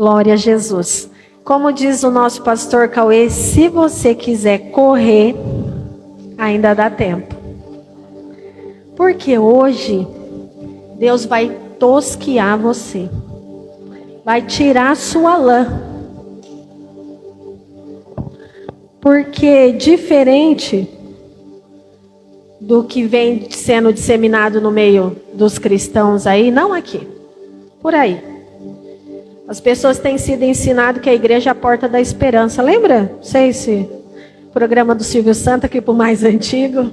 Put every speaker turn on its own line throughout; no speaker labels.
Glória a Jesus. Como diz o nosso pastor Cauê, se você quiser correr, ainda dá tempo. Porque hoje, Deus vai tosquiar você. Vai tirar a sua lã. Porque diferente do que vem sendo disseminado no meio dos cristãos aí, não aqui, por aí. As pessoas têm sido ensinadas que a igreja é a porta da esperança. Lembra? Não sei se programa do Silvio Santos, aqui pro mais antigo.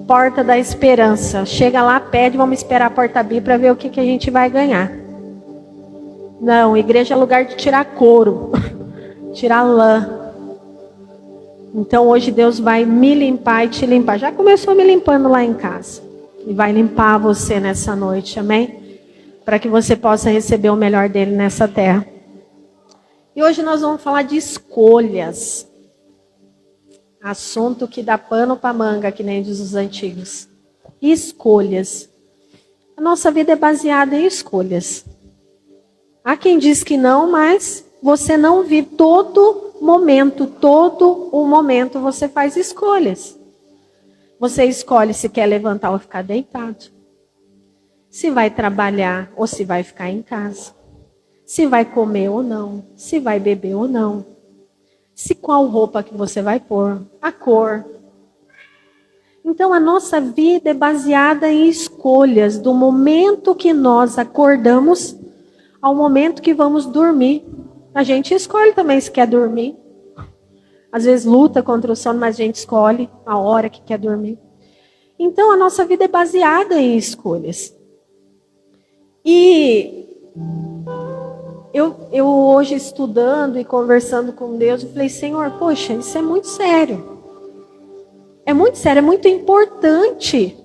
Porta da esperança. Chega lá, pede, vamos esperar a porta abrir para ver o que a gente vai ganhar. Não, igreja é lugar de tirar couro, tirar lã. Então hoje Deus vai me limpar e te limpar. Já começou me limpando lá em casa. E vai limpar você nessa noite, amém? Para que você possa receber o melhor dele nessa terra. E hoje nós vamos falar de escolhas. Assunto que dá pano para manga, que nem diz os antigos. Escolhas. A nossa vida é baseada em escolhas. Há quem diz que não, mas você não vive todo o momento você faz escolhas. Você escolhe se quer levantar ou ficar deitado. Se vai trabalhar ou se vai ficar em casa. Se vai comer ou não. Se vai beber ou não. Se qual roupa que você vai pôr. A cor. Então a nossa vida é baseada em escolhas. Do momento que nós acordamos ao momento que vamos dormir. A gente escolhe também se quer dormir. Às vezes luta contra o sono, mas a gente escolhe a hora que quer dormir. Então a nossa vida é baseada em escolhas. E eu hoje estudando e conversando com Deus, eu falei, Senhor, poxa, isso é muito sério. É muito sério, é muito importante.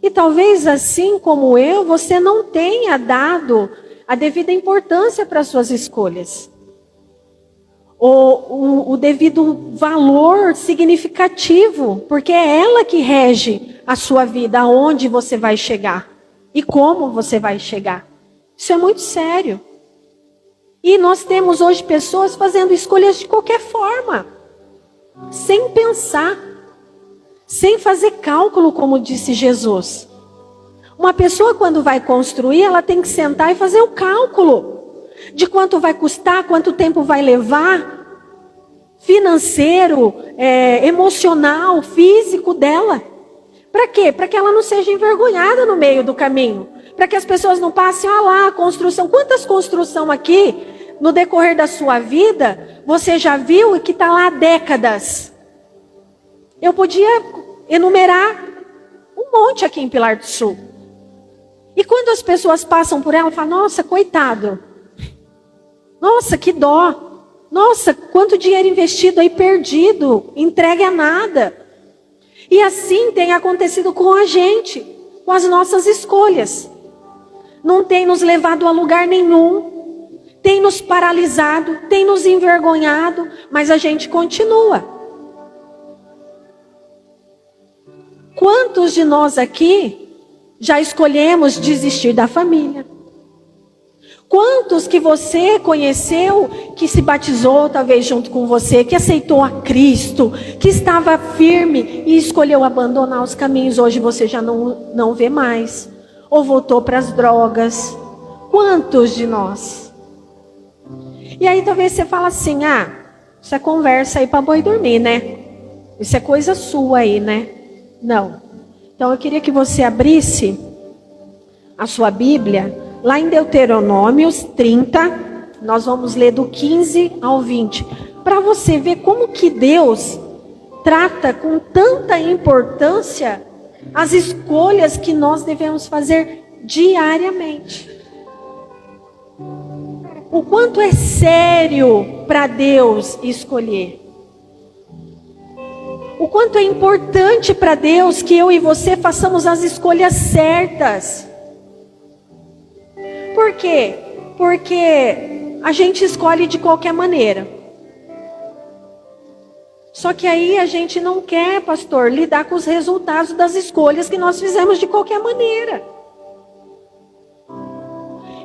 E talvez assim como eu, você não tenha dado a devida importância para as suas escolhas. Ou o devido valor significativo, porque é ela que rege a sua vida, aonde você vai chegar e como você vai chegar. Isso é muito sério. E nós temos hoje pessoas fazendo escolhas de qualquer forma, sem pensar, sem fazer cálculo, como disse Jesus. Uma pessoa, quando vai construir, ela tem que sentar e fazer o cálculo de quanto vai custar, quanto tempo vai levar, financeiro, emocional, físico dela. Para quê? Para que ela não seja envergonhada no meio do caminho. Para que as pessoas não passem, olha lá, a construção. Quantas construções aqui, no decorrer da sua vida, você já viu e que está lá há décadas? Eu podia enumerar um monte aqui em Pilar do Sul. E quando as pessoas passam por ela, falam, nossa, coitado. Nossa, que dó. Nossa, quanto dinheiro investido aí perdido, entregue a nada. E assim tem acontecido com a gente, com as nossas escolhas. Não tem nos levado a lugar nenhum, tem nos paralisado, tem nos envergonhado, mas a gente continua. Quantos de nós aqui já escolhemos desistir da família? Quantos que você conheceu, que se batizou talvez junto com você, que aceitou a Cristo, que estava firme e escolheu abandonar os caminhos, hoje você já não vê mais, ou voltou para as drogas? Quantos de nós? E aí talvez você fala assim, isso é conversa aí para boi dormir, né? Isso é coisa sua aí, né? Não. Então eu queria que você abrisse a sua Bíblia, lá em Deuteronômios 30, nós vamos ler do 15 ao 20, para você ver como que Deus trata com tanta importância as escolhas que nós devemos fazer diariamente. O quanto é sério para Deus escolher. O quanto é importante para Deus que eu e você façamos as escolhas certas. Por quê? Porque a gente escolhe de qualquer maneira. Só que aí a gente não quer, pastor, lidar com os resultados das escolhas que nós fizemos de qualquer maneira.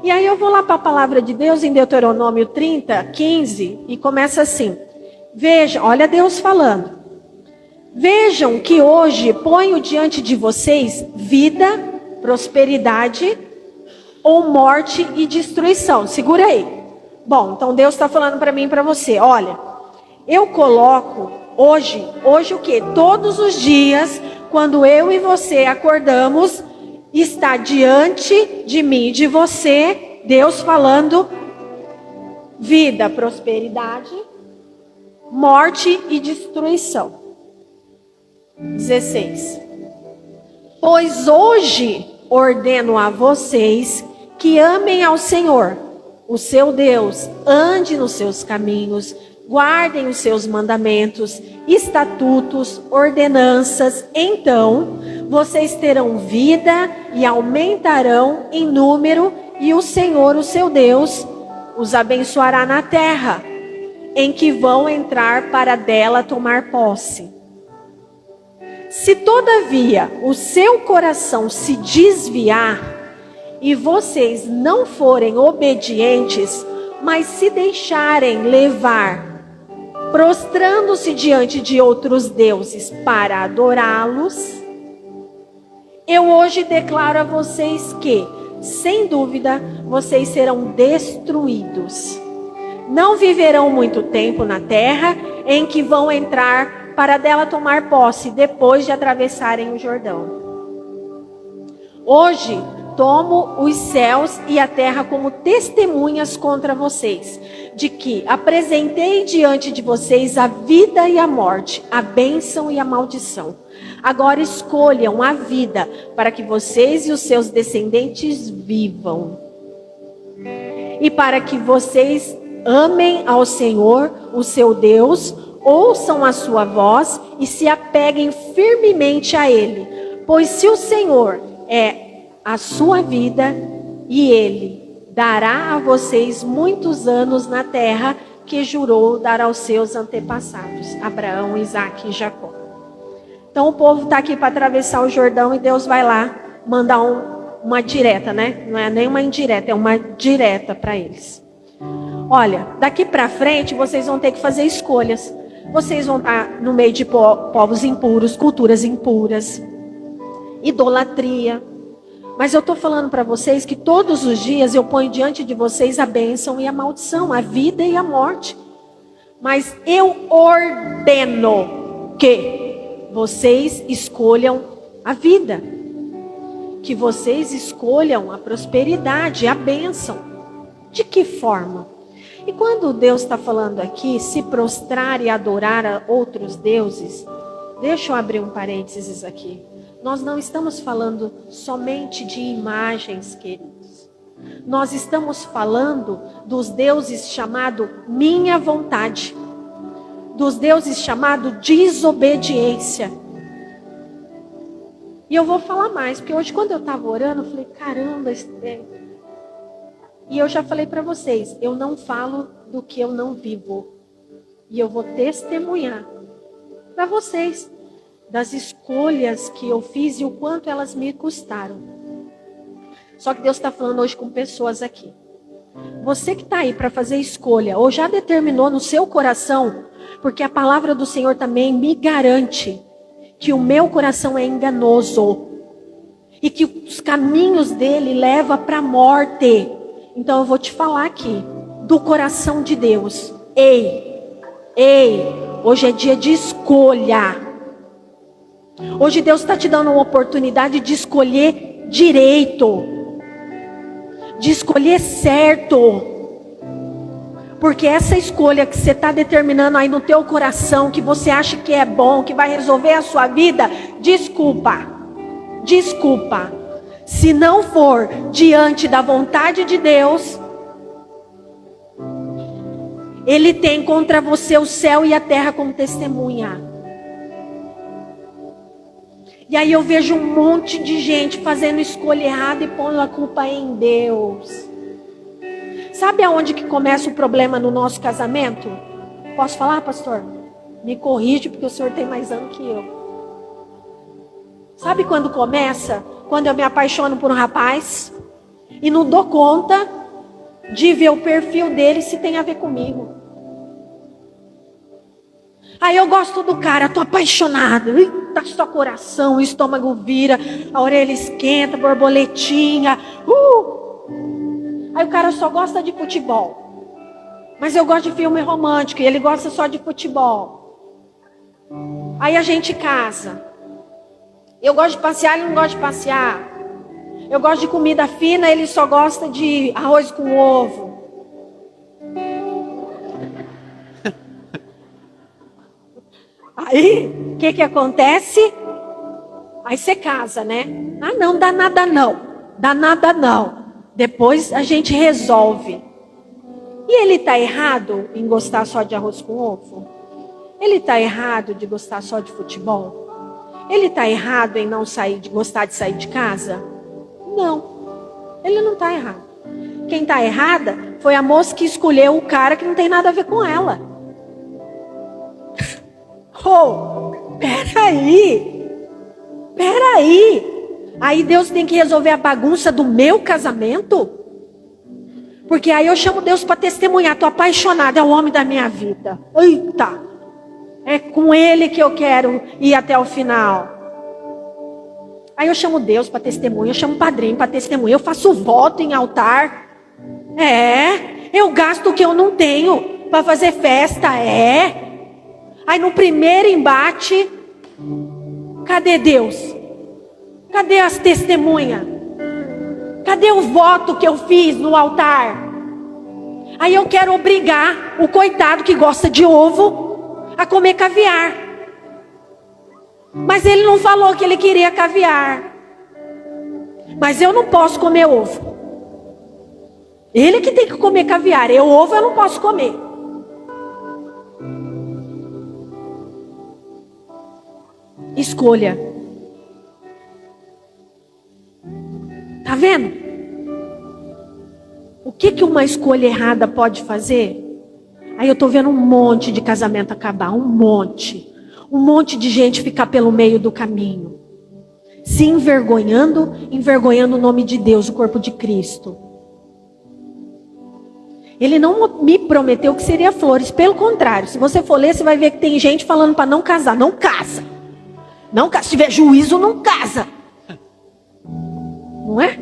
E aí eu vou lá para a palavra de Deus em Deuteronômio 30, 15, e começa assim. Veja, olha Deus falando. Vejam que hoje ponho diante de vocês vida, prosperidade ou morte e destruição. Segura aí. Bom, então Deus está falando para mim e para você. Olha, eu coloco hoje o quê? Todos os dias, quando eu e você acordamos, está diante de mim e de você, Deus falando vida, prosperidade, morte e destruição. 16. Pois hoje ordeno a vocês que amem ao Senhor, o seu Deus, ande nos seus caminhos, guardem os seus mandamentos, estatutos, ordenanças, então vocês terão vida e aumentarão em número, e o Senhor, o seu Deus, os abençoará na terra, em que vão entrar para dela tomar posse. Se todavia o seu coração se desviar e vocês não forem obedientes, mas se deixarem levar, prostrando-se diante de outros deuses para adorá-los, eu hoje declaro a vocês que, sem dúvida, vocês serão destruídos. Não viverão muito tempo na terra em que vão entrar para dela tomar posse depois de atravessarem o Jordão. Hoje tomo os céus e a terra como testemunhas contra vocês, de que apresentei diante de vocês a vida e a morte, a bênção e a maldição. Agora escolham a vida, para que vocês e os seus descendentes vivam. E para que vocês amem ao Senhor, o seu Deus, ouçam a sua voz e se apeguem firmemente a Ele. Pois se o Senhor é a sua vida, e Ele dará a vocês muitos anos na terra que jurou dar aos seus antepassados, Abraão, Isaque e Jacó. Então o povo está aqui para atravessar o Jordão e Deus vai lá mandar uma direta, né? Não é nem uma indireta, é uma direta para eles. Olha, daqui para frente vocês vão ter que fazer escolhas. Vocês vão estar no meio de povos impuros, culturas impuras, idolatria. Mas eu estou falando para vocês que todos os dias eu ponho diante de vocês a bênção e a maldição, a vida e a morte. Mas eu ordeno que vocês escolham a vida, que vocês escolham a prosperidade, a bênção. De que forma? E quando Deus está falando aqui, se prostrar e adorar a outros deuses, deixa eu abrir um parênteses aqui. Nós não estamos falando somente de imagens, queridos. Nós estamos falando dos deuses chamados minha vontade, dos deuses chamados desobediência. E eu vou falar mais, porque hoje quando eu estava orando, eu falei, caramba, e eu já falei para vocês, eu não falo do que eu não vivo. E eu vou testemunhar para vocês das escolhas que eu fiz e o quanto elas me custaram. Só que Deus está falando hoje com pessoas aqui. Você que está aí para fazer escolha, ou já determinou no seu coração, porque a palavra do Senhor também me garante que o meu coração é enganoso e que os caminhos dele levam para a morte. Então eu vou te falar aqui, do coração de Deus. Ei, hoje é dia de escolha. Hoje Deus está te dando uma oportunidade de escolher direito, de escolher certo. Porque essa escolha que você está determinando aí no teu coração, que você acha que é bom, que vai resolver a sua vida, desculpa. Se não for diante da vontade de Deus, Ele tem contra você o céu e a terra como testemunha. E aí eu vejo um monte de gente fazendo escolha errada e pondo a culpa em Deus. Sabe aonde que começa o problema no nosso casamento? Posso falar, pastor? Me corrige, porque o senhor tem mais ano que eu. Sabe quando começa? Quando eu me apaixono por um rapaz e não dou conta de ver o perfil dele se tem a ver comigo. Aí eu gosto do cara, tô apaixonado. Eita, só coração, o estômago vira, a orelha esquenta, borboletinha. Aí o cara só gosta de futebol. Mas eu gosto de filme romântico e ele gosta só de futebol. Aí a gente casa. Eu gosto de passear, ele não gosta de passear. Eu gosto de comida fina, ele só gosta de arroz com ovo. Aí, o que acontece? Aí você casa, né? Ah, não dá nada não. Dá nada não. Depois a gente resolve. E ele está errado em gostar só de arroz com ovo? Ele está errado de gostar só de futebol? Ele está errado em não gostar de sair de casa? Não. Ele não está errado. Quem está errada foi a moça que escolheu o cara que não tem nada a ver com ela. Peraí. Aí Deus tem que resolver a bagunça do meu casamento? Porque aí eu chamo Deus para testemunhar. Estou apaixonada, é o homem da minha vida. Eita, é com ele que eu quero ir até o final. Aí eu chamo Deus para testemunha, eu chamo o padrinho para testemunha, eu faço voto em altar. Eu gasto o que eu não tenho para fazer festa. Aí no primeiro embate, cadê Deus? Cadê as testemunhas? Cadê o voto que eu fiz no altar? Aí eu quero obrigar o coitado que gosta de ovo a comer caviar. Mas ele não falou que ele queria caviar. Mas eu não posso comer ovo. Ele que tem que comer caviar. Ovo eu não posso comer. Escolha. Tá vendo? O que uma escolha errada pode fazer? Aí eu tô vendo um monte de casamento acabar. Um monte de gente ficar pelo meio do caminho. Se envergonhando o nome de Deus, o corpo de Cristo. Ele não me prometeu que seria flores. Pelo contrário, se você for ler, você vai ver que tem gente falando para não casar. Não casa. Não casa. Se tiver juízo, não casa. Não é?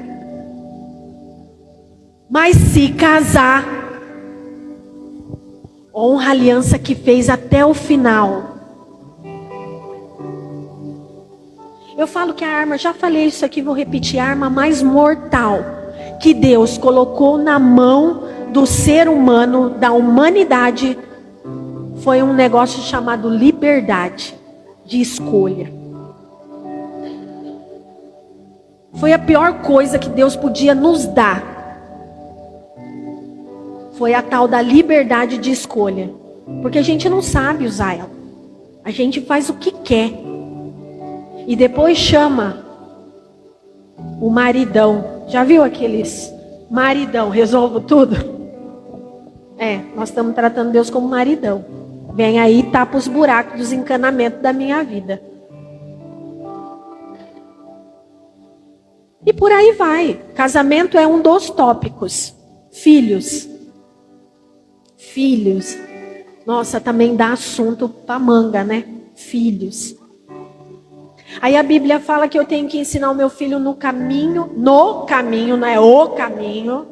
Mas se casar, honra a aliança que fez até o final. Eu falo que a arma, já falei isso aqui, vou repetir, a arma mais mortal que Deus colocou na mão do ser humano, da humanidade, foi um negócio chamado liberdade de escolha. Foi a pior coisa que Deus podia nos dar. Foi a tal da liberdade de escolha. Porque a gente não sabe usar ela. A gente faz o que quer. E depois chama o maridão. Já viu aqueles maridão, resolvo tudo? Nós estamos tratando Deus como maridão. Vem aí e tapa os buracos dos encanamentos da minha vida. E por aí vai. Casamento é um dos tópicos. Filhos. Nossa, também dá assunto pra manga, né? Filhos. Aí a Bíblia fala que eu tenho que ensinar o meu filho no caminho, não é o caminho.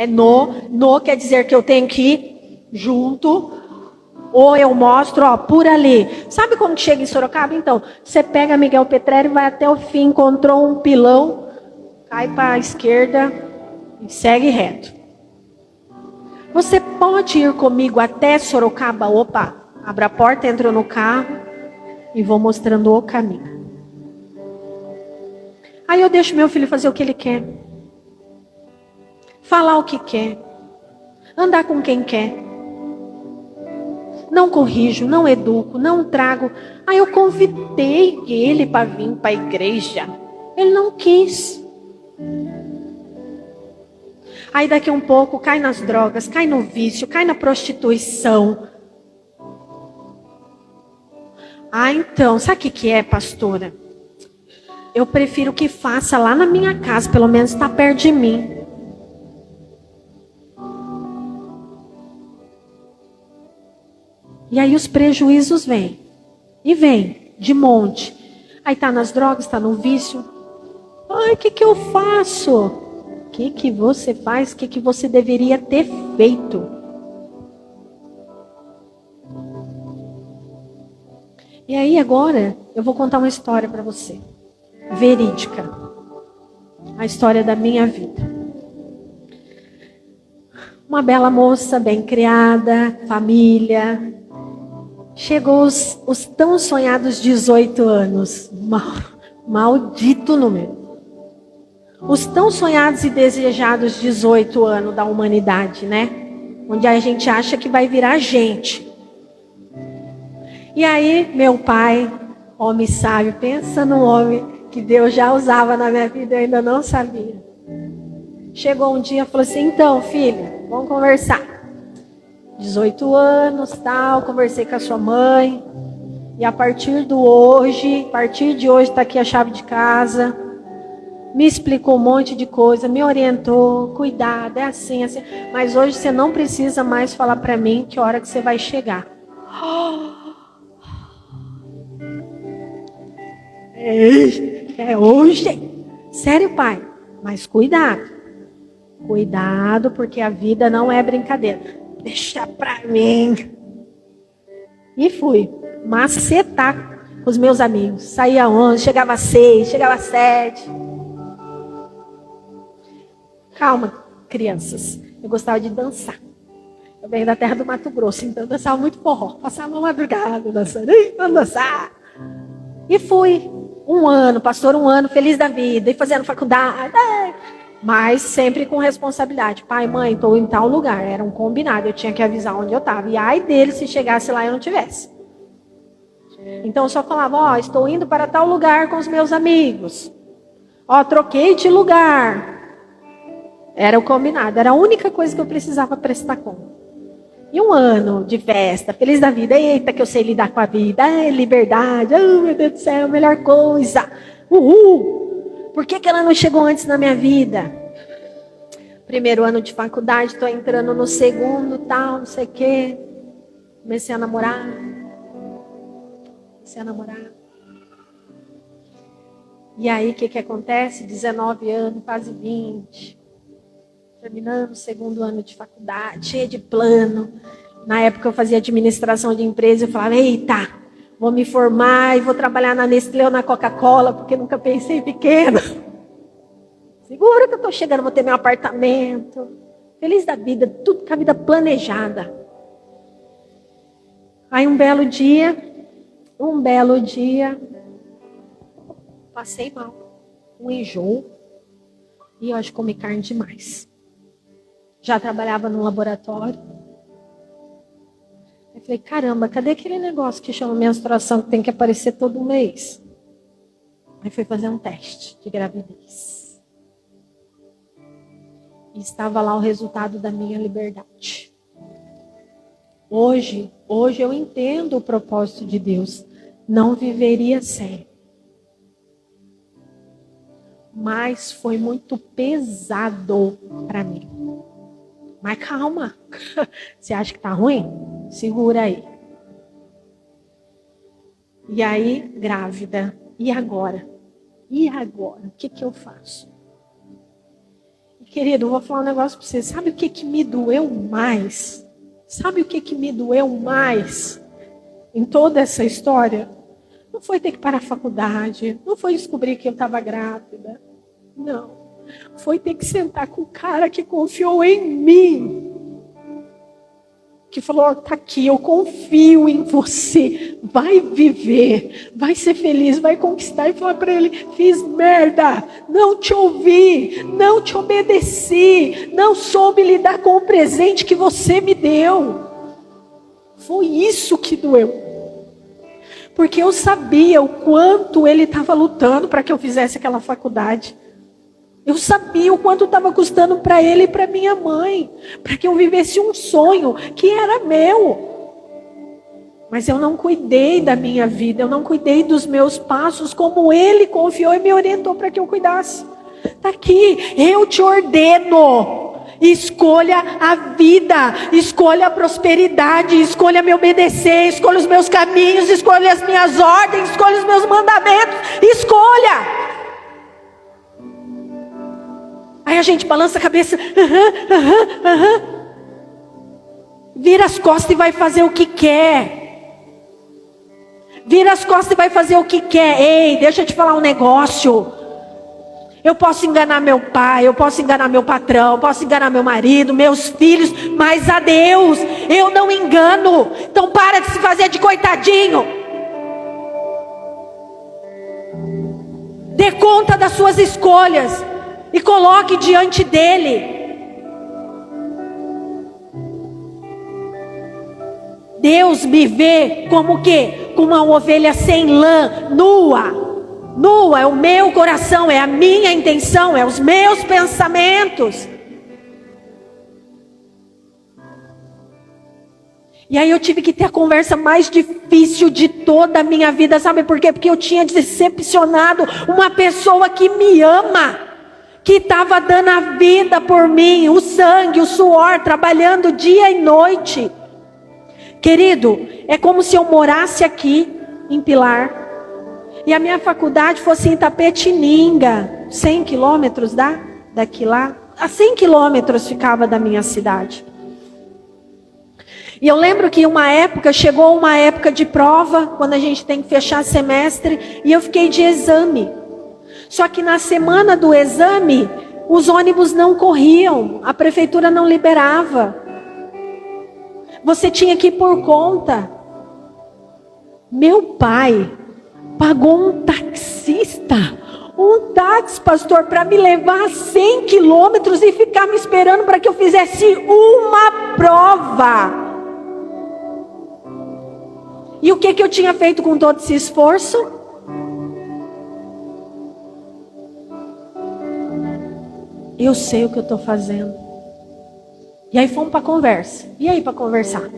No quer dizer que eu tenho que ir junto. Ou eu mostro, por ali. Sabe como que chega em Sorocaba? Então, você pega Miguel Petrério e vai até o fim, encontrou um pilão, cai para a esquerda e segue reto. Você pode ir comigo até Sorocaba? Opa, abre a porta, entro no carro e vou mostrando o caminho. Aí eu deixo meu filho fazer o que ele quer. Falar o que quer. Andar com quem quer. Não corrijo, não educo, não trago. Aí eu convidei ele para vir para a igreja. Ele não quis. Aí daqui um pouco cai nas drogas, cai no vício, cai na prostituição. Então, sabe o que é, pastora? Eu prefiro que faça lá na minha casa, pelo menos está perto de mim. E aí os prejuízos vêm. E vêm, de monte. Aí está nas drogas, está no vício. Ai, o que eu faço? O que você faz? O que você deveria ter feito? E aí agora eu vou contar uma história para você. Verídica. A história da minha vida. Uma bela moça, bem criada, família. Chegou os tão sonhados 18 anos. Maldito número. Os tão sonhados e desejados 18 anos da humanidade, né? Onde a gente acha que vai virar gente. E aí, meu pai, homem sábio, pensa no homem que Deus já usava na minha vida, eu ainda não sabia. Chegou um dia e falou assim, então, filha, vamos conversar. 18 anos, tal, conversei com a sua mãe. E a partir de hoje está aqui a chave de casa. Me explicou um monte de coisa, me orientou, cuidado, é assim, assim. Mas hoje você não precisa mais falar para mim que hora que você vai chegar. É hoje. Sério, pai? Mas cuidado. Cuidado, porque a vida não é brincadeira. Deixa pra mim. E fui macetar com os meus amigos. Saía 11, chegava às 6, chegava às 7. Calma, crianças. Eu gostava de dançar. Eu venho da terra do Mato Grosso, então eu dançava muito forró. Passava uma madrugada dançando. Vamos dançar. E fui. Pastor, um ano, feliz da vida. E fazendo faculdade. Mas sempre com responsabilidade. Pai, mãe, estou em tal lugar. Era um combinado. Eu tinha que avisar onde eu estava. E ai dele se chegasse lá e eu não tivesse. Então eu só falava, estou indo para tal lugar com os meus amigos. Troquei de lugar. Era o combinado. Era a única coisa que eu precisava prestar conta. E um ano de festa, feliz da vida. Eita, que eu sei lidar com a vida. Liberdade. Meu Deus do céu, melhor coisa. Uhul. Por que ela não chegou antes na minha vida? Primeiro ano de faculdade, estou entrando no segundo, tal, não sei o quê. Comecei a namorar. E aí, o que acontece? 19 anos, quase 20. Terminando o segundo ano de faculdade, cheia de plano. Na época eu fazia administração de empresa, eu falava, eita, vou me formar e vou trabalhar na Nestlé ou na Coca-Cola, porque nunca pensei pequeno. Segura que eu estou chegando, vou ter meu apartamento. Feliz da vida, tudo com a vida planejada. Aí um belo dia, passei mal. Um enjoo. E eu acho que comi carne demais. Já trabalhava no laboratório. Eu falei, caramba, cadê aquele negócio que chama menstruação que tem que aparecer todo mês? Aí fui fazer um teste de gravidez. E estava lá o resultado da minha liberdade. Hoje eu entendo o propósito de Deus. Não viveria sem. Mas foi muito pesado para mim. Mas calma. Você acha que tá ruim? Segura aí. E aí, grávida. E agora? O que eu faço? E, querido, eu vou falar um negócio para você. Sabe o que me doeu mais? Em toda essa história? Não foi ter que parar a faculdade. Não foi descobrir que eu estava grávida. Não. Foi ter que sentar com o cara que confiou em mim. Que falou, tá aqui, eu confio em você. Vai viver, vai ser feliz, vai conquistar. E falar para ele, fiz merda, não te ouvi, não te obedeci, não soube lidar com o presente que você me deu. Foi isso que doeu. Porque eu sabia o quanto ele estava lutando para que eu fizesse aquela faculdade. Eu sabia o quanto estava custando para ele e para minha mãe. Para que eu vivesse um sonho que era meu. Mas eu não cuidei da minha vida. Eu não cuidei dos meus passos como ele confiou e me orientou para que eu cuidasse. Está aqui, eu te ordeno. Escolha a vida, escolha a prosperidade, escolha me obedecer, escolha os meus caminhos, escolha as minhas ordens, escolha os meus mandamentos, escolha. Aí a gente balança a cabeça, vira as costas e vai fazer o que quer. Vira as costas e vai fazer o que quer. Ei, deixa eu te falar um negócio. Eu posso enganar meu pai, eu posso enganar meu patrão, eu posso enganar meu marido, meus filhos, mas a Deus eu não engano. Então para de se fazer de coitadinho. Dê conta das suas escolhas e coloque diante dele. Deus me vê como o quê? Como uma ovelha sem lã, nua. Nua é o meu coração, é a minha intenção, é os meus pensamentos. E aí eu tive que ter a conversa mais difícil de toda a minha vida, sabe por quê? Porque eu tinha decepcionado uma pessoa que me ama, que estava dando a vida por mim, o sangue, o suor, trabalhando dia e noite. Querido, é como se eu morasse aqui em Pilar e a minha faculdade fosse em Itapetininga, 100 quilômetros daqui lá, a 100 quilômetros ficava da minha cidade. E eu lembro que chegou uma época de prova, quando a gente tem que fechar semestre, e eu fiquei de exame. Só que na semana do exame, os ônibus não corriam, a prefeitura não liberava. Você tinha que ir por conta. Meu pai pagou um taxista, um táxi, pastor, para me levar a 100 quilômetros e ficar me esperando para que eu fizesse uma prova. E o que eu tinha feito com todo esse esforço? Eu sei o que eu estou fazendo. E aí fomos para conversa. E aí para conversar?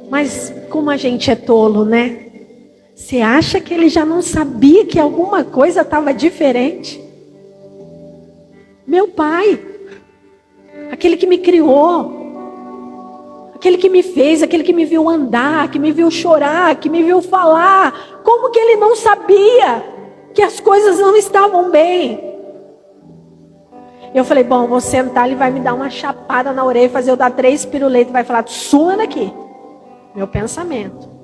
Mas como a gente é tolo, né? Você acha que ele já não sabia que alguma coisa estava diferente? Meu pai, aquele que me criou, aquele que me fez, aquele que me viu andar, que me viu chorar, que me viu falar, como que ele não sabia que as coisas não estavam bem? Eu falei, bom, vou sentar, ele vai me dar uma chapada na orelha, fazer eu dar 3 piruletas, vai falar, suma daqui. Meu pensamento.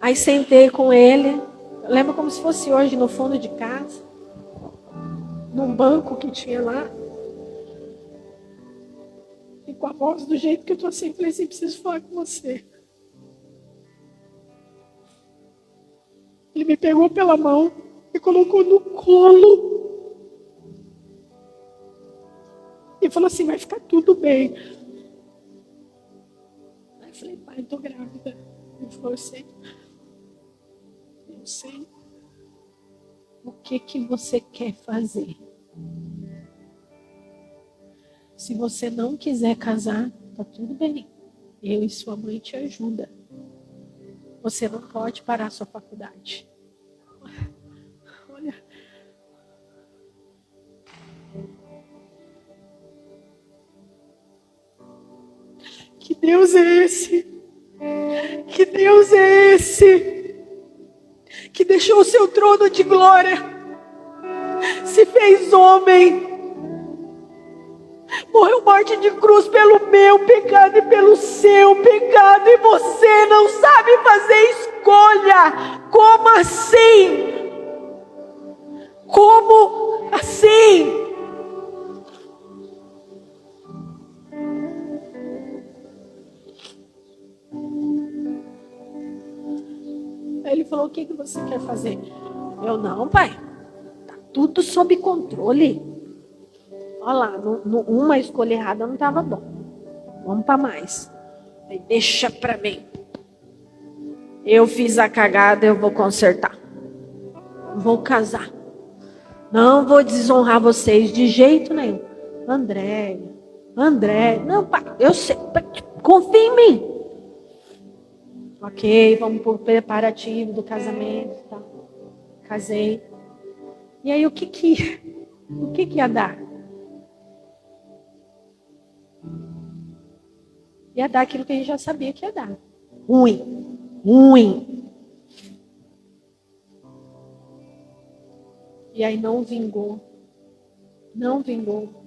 Aí sentei com ele, eu lembro como se fosse hoje, no fundo de casa, num banco que tinha lá. E com a voz do jeito que eu estou assim, falei assim, preciso falar com você. Ele me pegou pela mão e colocou no colo. E falou assim, vai ficar tudo bem. Aí eu falei, pai, eu tô grávida. Ele falou assim, eu sei o que você quer fazer. Se você não quiser casar, tá tudo bem. Eu e sua mãe te ajudam. Você não pode parar a sua faculdade. Olha. Que Deus é esse? Que Deus é esse? Que deixou o seu trono de glória, se fez homem, morreu morte de cruz pelo meu pecado e pelo seu pecado, e você não sabe fazer escolha. Como assim? Como assim? Ele falou, o que você quer fazer? Eu, não, pai. Tá tudo sob controle. Olha lá, uma escolha errada não estava bom. Vamos para mais. Aí, deixa para mim. Eu fiz a cagada, eu vou consertar. Vou casar. Não vou desonrar vocês de jeito nenhum. André. Não, pai, eu sei. Confia em mim. Ok, vamos para o preparativo do casamento, tá? Casei. E aí o que ia dar? Ia dar aquilo que a gente já sabia que ia dar. Ruim. Ruim. E aí não vingou. Não vingou.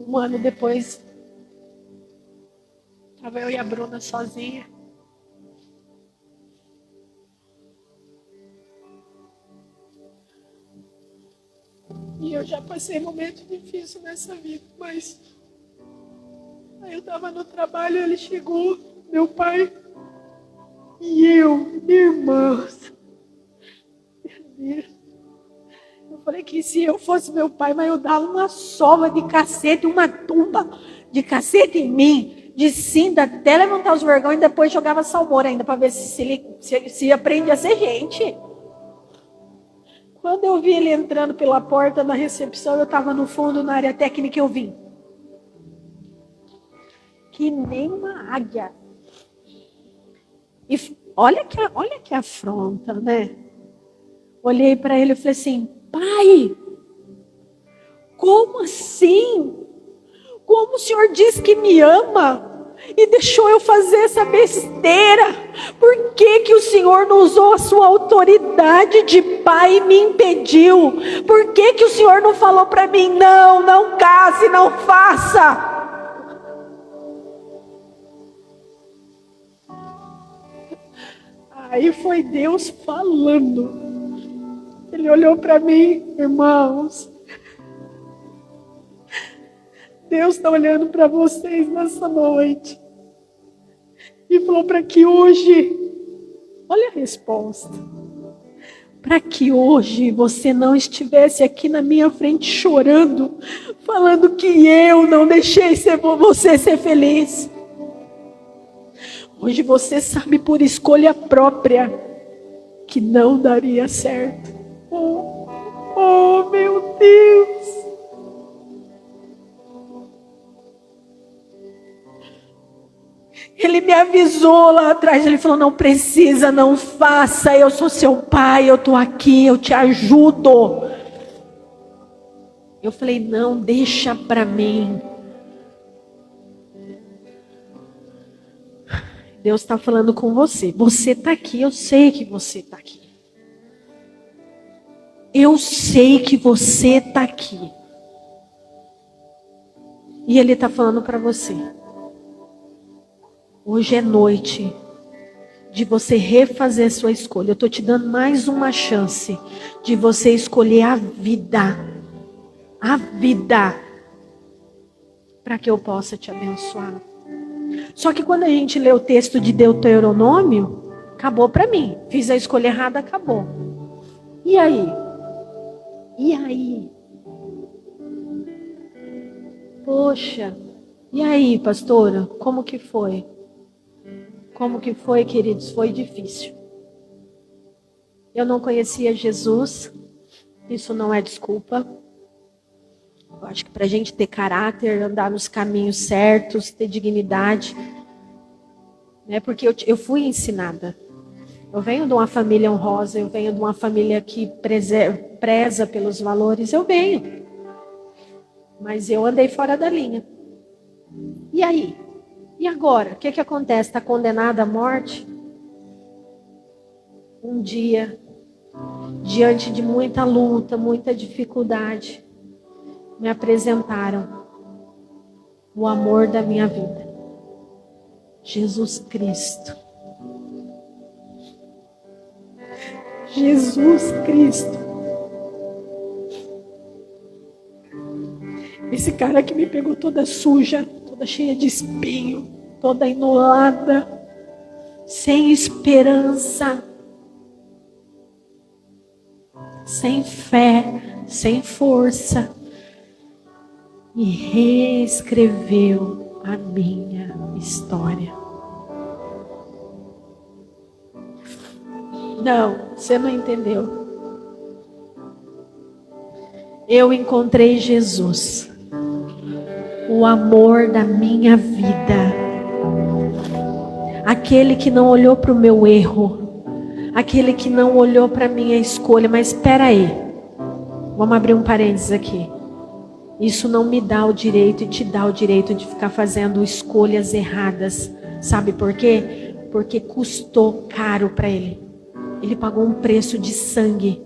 Um ano depois, estava eu e a Bruna sozinha. E eu já passei momentos difíceis nessa vida, mas aí eu estava no trabalho, ele chegou, meu pai, e eu, irmãos. Meu Deus. Eu falei que se eu fosse meu pai, mas eu dava uma sova de cacete, uma tumba de cacete em mim, de cinta, até levantar os vergões e depois jogava salmoura ainda para ver se aprende a ser gente. Quando eu vi ele entrando pela porta da recepção, eu estava no fundo, na área técnica, eu vim. Que nem uma águia. E olha que afronta, né? Olhei para ele e falei assim, pai, como assim? Como o senhor diz que me ama e deixou eu fazer essa besteira? Por que que o senhor não usou a sua autoridade de pai e me impediu? Por que que o senhor não falou para mim, não case, não faça? Aí foi Deus falando. Ele olhou para mim, irmãos. Deus está olhando para vocês nessa noite. E falou para que hoje, olha a resposta. Para que hoje você não estivesse aqui na minha frente chorando, falando que eu não deixei você ser feliz. Hoje você sabe por escolha própria que não daria certo. Oh, meu Deus. Ele me avisou lá atrás, ele falou, não precisa, não faça, eu sou seu pai, eu estou aqui, eu te ajudo. Eu falei, não, deixa para mim. Deus está falando com você. Você está aqui, eu sei que você está aqui. Eu sei que você está aqui. E Ele está falando para você. Hoje é noite de você refazer sua escolha. Eu estou te dando mais uma chance de você escolher a vida. A vida. Para que eu possa te abençoar. Só que quando a gente lê o texto de Deuteronômio, acabou para mim. Fiz a escolha errada, acabou. E aí? E aí? Poxa, e aí, pastora? Como que foi? Como que foi, queridos? Foi difícil. Eu não conhecia Jesus. Isso não é desculpa. Eu acho que para a gente ter caráter, andar nos caminhos certos, ter dignidade, né? Porque eu fui ensinada. Eu venho de uma família honrosa, eu venho de uma família que preza pelos valores, eu venho. Mas eu andei fora da linha. E aí? E agora? O que acontece? Está condenada à morte? Um dia, diante de muita luta, muita dificuldade, me apresentaram o amor da minha vida. Jesus Cristo. Jesus Cristo. Esse cara que me pegou toda suja, toda cheia de espinho, toda enolada, sem esperança, sem fé, sem força, e reescreveu a minha história. Não, você não entendeu. Eu encontrei Jesus, o amor da minha vida. Aquele que não olhou para o meu erro, aquele que não olhou para a minha escolha, mas espera aí. Vamos abrir um parênteses aqui. Isso não me dá o direito e te dá o direito de ficar fazendo escolhas erradas. Sabe por quê? Porque custou caro para ele. Ele pagou um preço de sangue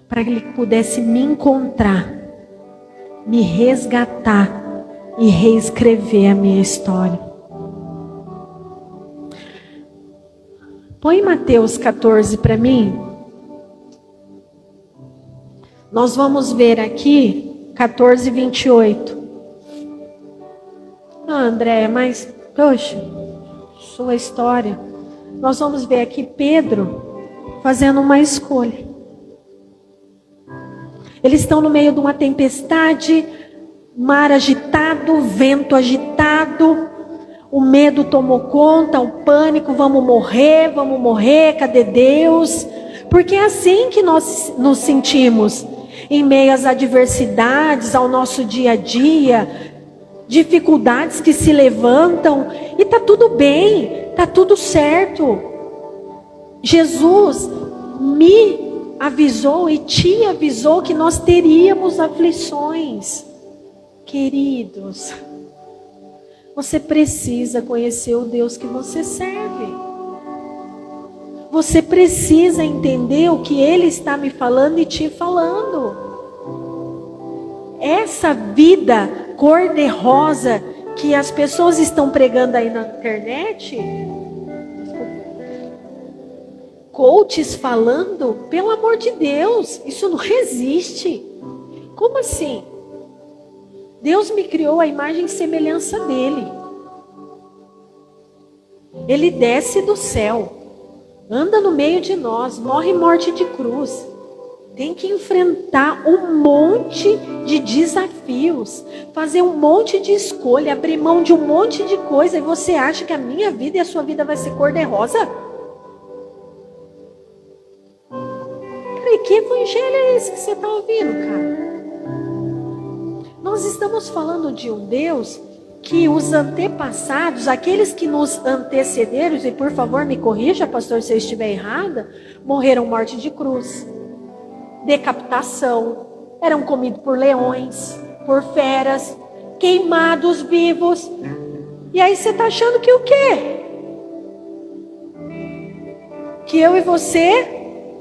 para que ele pudesse me encontrar, me resgatar e reescrever a minha história. Põe Mateus 14 para mim. Nós vamos ver aqui 14, 28. Ah, André, mas, poxa, sua história. Nós vamos ver aqui Pedro fazendo uma escolha. Eles estão no meio de uma tempestade, mar agitado, vento agitado, o medo tomou conta, o pânico, vamos morrer, cadê Deus? Porque é assim que nós nos sentimos, em meio às adversidades, ao nosso dia a dia, dificuldades que se levantam, e tá tudo bem, tá tudo certo. Jesus me avisou e te avisou que nós teríamos aflições. Queridos, você precisa conhecer o Deus que você serve. Você precisa entender o que Ele está me falando e te falando. Essa vida cor-de-rosa que as pessoas estão pregando aí na internet, coaches falando, pelo amor de Deus, isso não existe. Como assim? Deus me criou a imagem e semelhança dele. Ele desce do céu, anda no meio de nós, morre morte de cruz. Tem que enfrentar um monte de desafios, fazer um monte de escolha, abrir mão de um monte de coisa. E você acha que a minha vida e a sua vida vai ser cor-de-rosa? Cara, e que evangelho é esse que você está ouvindo, cara? Nós estamos falando de um Deus que os antepassados, aqueles que nos antecederam, e por favor me corrija, pastor, se eu estiver errada, morreram morte de cruz, decapitação, eram comidos por leões, por feras, queimados vivos. E aí você está achando que o quê? Que eu e você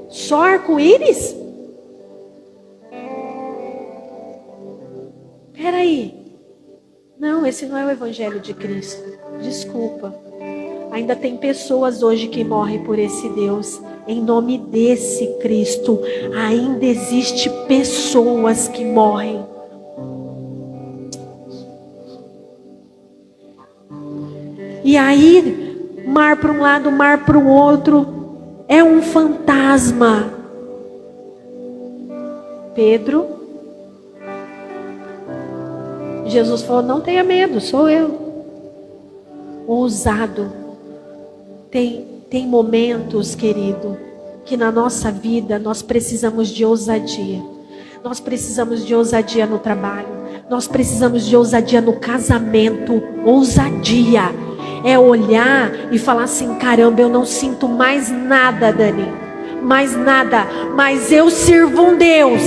só arco-íris? Peraí. Não, esse não é o evangelho de Cristo. Desculpa. Ainda tem pessoas hoje que morrem por esse Deus. Em nome desse Cristo. Ainda existe pessoas que morrem. E aí, mar para um lado, mar para o outro. É um fantasma. Pedro. Jesus falou, não tenha medo, sou eu. Ousado. Tem momentos, querido, que na nossa vida nós precisamos de ousadia. Nós precisamos de ousadia no trabalho. Nós precisamos de ousadia no casamento. Ousadia é olhar e falar assim, caramba, eu não sinto mais nada, Dani. Mais nada. Mas eu sirvo um Deus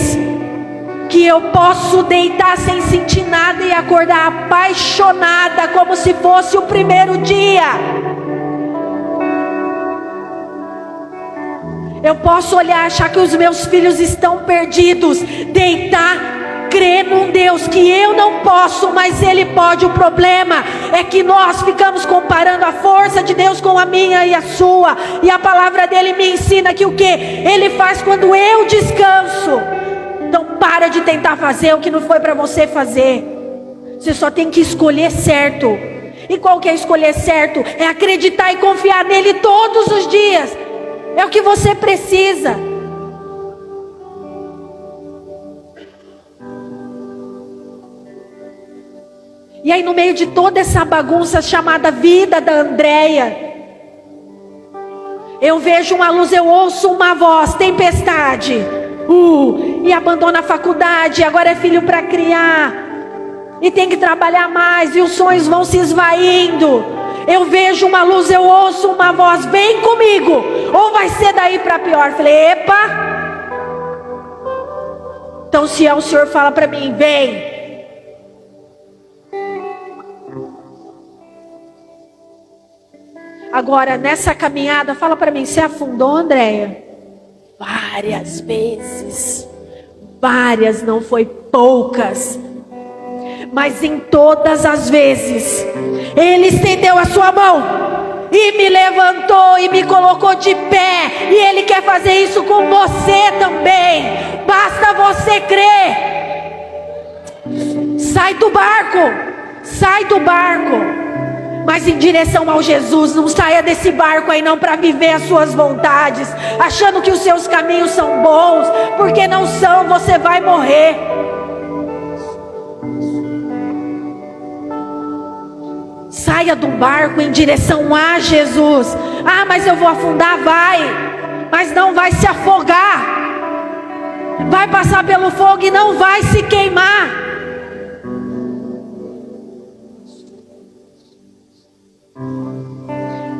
que eu posso deitar sem sentir nada e acordar apaixonada como se fosse o primeiro dia. Eu posso olhar, achar que os meus filhos estão perdidos, deitar, crer num Deus que eu não posso, mas Ele pode. O problema é que nós ficamos comparando a força de Deus com a minha e a sua, e a palavra dele me ensina que o que Ele faz quando eu descanso. Então para de tentar fazer o que não foi para você fazer. Você só tem que escolher certo. E qual que é escolher certo? É acreditar e confiar nele todos os dias. É o que você precisa. E aí no meio de toda essa bagunça chamada vida da Andréia, eu vejo uma luz, eu ouço uma voz, tempestade. E abandona a faculdade, agora é filho para criar, e tem que trabalhar mais, e os sonhos vão se esvaindo. Eu vejo uma luz, eu ouço uma voz, vem comigo, ou vai ser daí para pior. Falei, epa, Então se é o Senhor, fala para mim, vem. Agora, nessa caminhada, fala para mim, você afundou, Andréia? Várias vezes. Várias, não foi poucas. Mas em todas as vezes, Ele estendeu a sua mão e me levantou e me colocou de pé. E Ele quer fazer isso com você também. Basta você crer. Sai do barco. Sai do barco. Mas em direção ao Jesus. Não saia desse barco aí não para viver as suas vontades, achando que os seus caminhos são bons, porque não são. Você vai morrer. Saia do barco em direção a Jesus. Ah, mas eu vou afundar. Vai, mas não vai se afogar. Vai passar pelo fogo e não vai se queimar.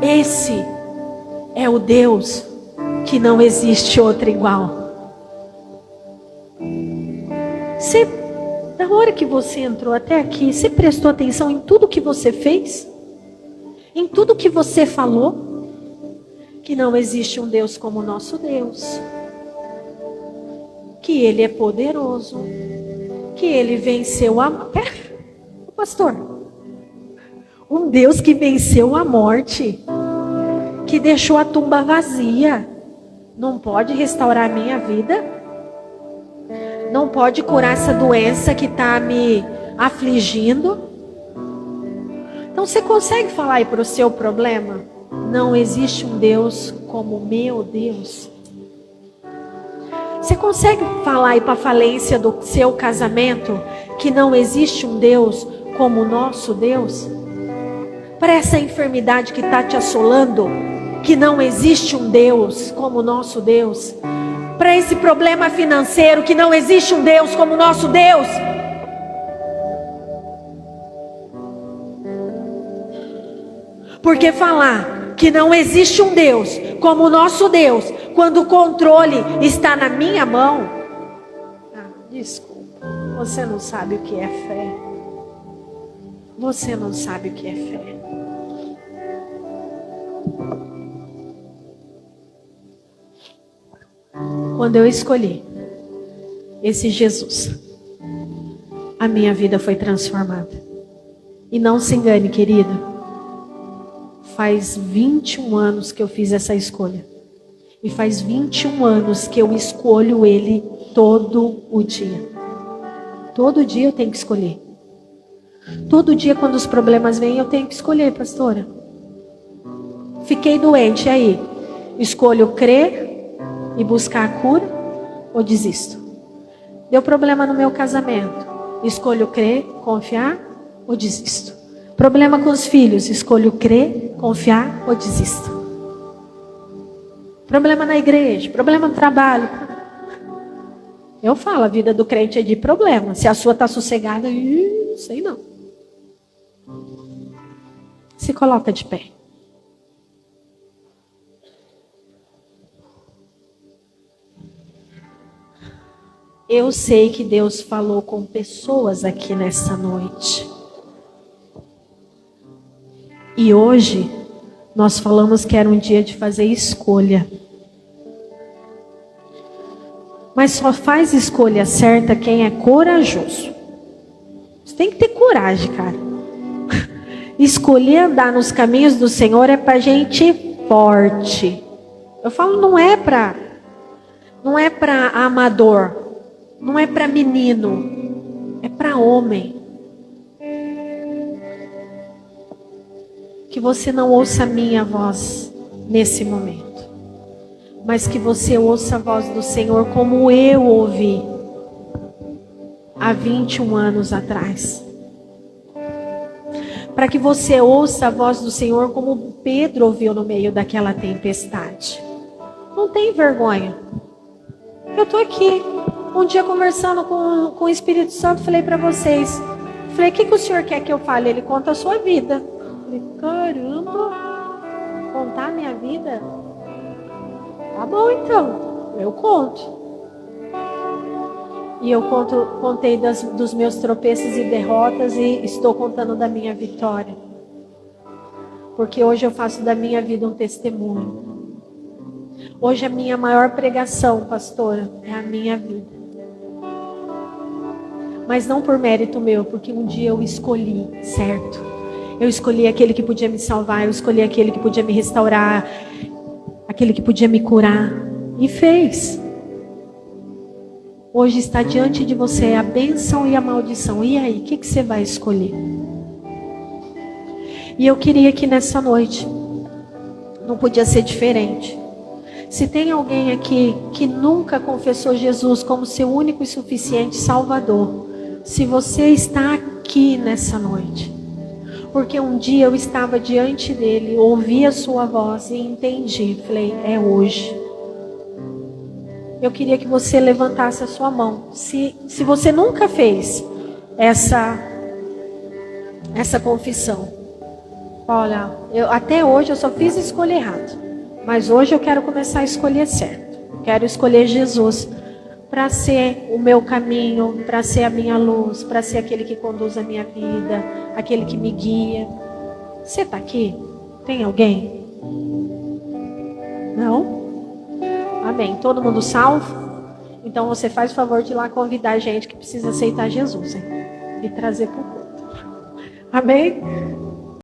Esse é o Deus que não existe outro igual. Você, da hora que você entrou até aqui, você prestou atenção em tudo que você fez? Em tudo que você falou? Que não existe um Deus como o nosso Deus. Que Ele é poderoso. Que Ele venceu a... Pastor, um Deus que venceu a morte, que deixou a tumba vazia, não pode restaurar a minha vida? Não pode curar essa doença que está me afligindo? Então você consegue falar aí para o seu problema? Não existe um Deus como o meu Deus. Você consegue falar aí para a falência do seu casamento que não existe um Deus como o nosso Deus? Para essa enfermidade que está te assolando, que não existe um Deus como o nosso Deus. Para esse problema financeiro, que não existe um Deus como o nosso Deus. Porque falar que não existe um Deus como o nosso Deus, quando o controle está na minha mão. Desculpa, você não sabe o que é fé. Você não sabe o que é fé. Quando eu escolhi esse Jesus, a minha vida foi transformada. E não se engane, querido. Faz 21 anos que eu fiz essa escolha. E faz 21 anos que eu escolho Ele todo o dia. Todo dia eu tenho que escolher. Todo dia quando os problemas vêm eu tenho que escolher, pastora. Fiquei doente, e aí? Escolho crer e buscar a cura ou desisto? Deu problema no meu casamento. Escolho crer, confiar ou desisto? Problema com os filhos. Escolho crer, confiar ou desisto? Problema na igreja, problema no trabalho. Eu falo, a vida do crente é de problema. Se a sua está sossegada, não sei não. Se coloca de pé. Eu sei que Deus falou com pessoas aqui nessa noite. E hoje, nós falamos que era um dia de fazer escolha. Mas só faz escolha certa quem é corajoso. Você tem que ter coragem, cara. Escolher andar nos caminhos do Senhor é pra gente forte. Eu falo, não é pra amador. Não é para menino, é para homem. Que você não ouça a minha voz nesse momento, mas que você ouça a voz do Senhor como eu ouvi há 21 anos atrás. Para que você ouça a voz do Senhor como Pedro ouviu no meio daquela tempestade. Não tem vergonha. Eu estou aqui. Um dia conversando com o Espírito Santo, falei para vocês. Falei, o que o Senhor quer que eu fale? Ele conta a sua vida. Falei, caramba, contar a minha vida? Tá bom então, eu conto. E eu contei dos meus tropeços e derrotas e estou contando da minha vitória. Porque hoje eu faço da minha vida um testemunho. Hoje a minha maior pregação, pastora, é a minha vida. Mas não por mérito meu, porque um dia eu escolhi, certo? Eu escolhi aquele que podia me salvar, eu escolhi aquele que podia me restaurar, aquele que podia me curar. E fez. Hoje está diante de você a bênção e a maldição. E aí, o que você vai escolher? E eu queria que nessa noite, não podia ser diferente. Se tem alguém aqui que nunca confessou Jesus como seu único e suficiente Salvador, se você está aqui nessa noite, porque um dia eu estava diante dele, ouvi a sua voz e entendi, falei, é hoje. Eu queria que você levantasse a sua mão. Se você nunca fez essa confissão. Olha, até hoje eu só fiz escolha errada. Mas hoje eu quero começar a escolher certo. Eu quero escolher Jesus para ser o meu caminho, para ser a minha luz, para ser aquele que conduz a minha vida, aquele que me guia. Você está aqui? Tem alguém? Não? Amém. Todo mundo salvo? Então você faz o favor de ir lá convidar a gente que precisa aceitar Jesus, hein? E trazer para o culto. Amém?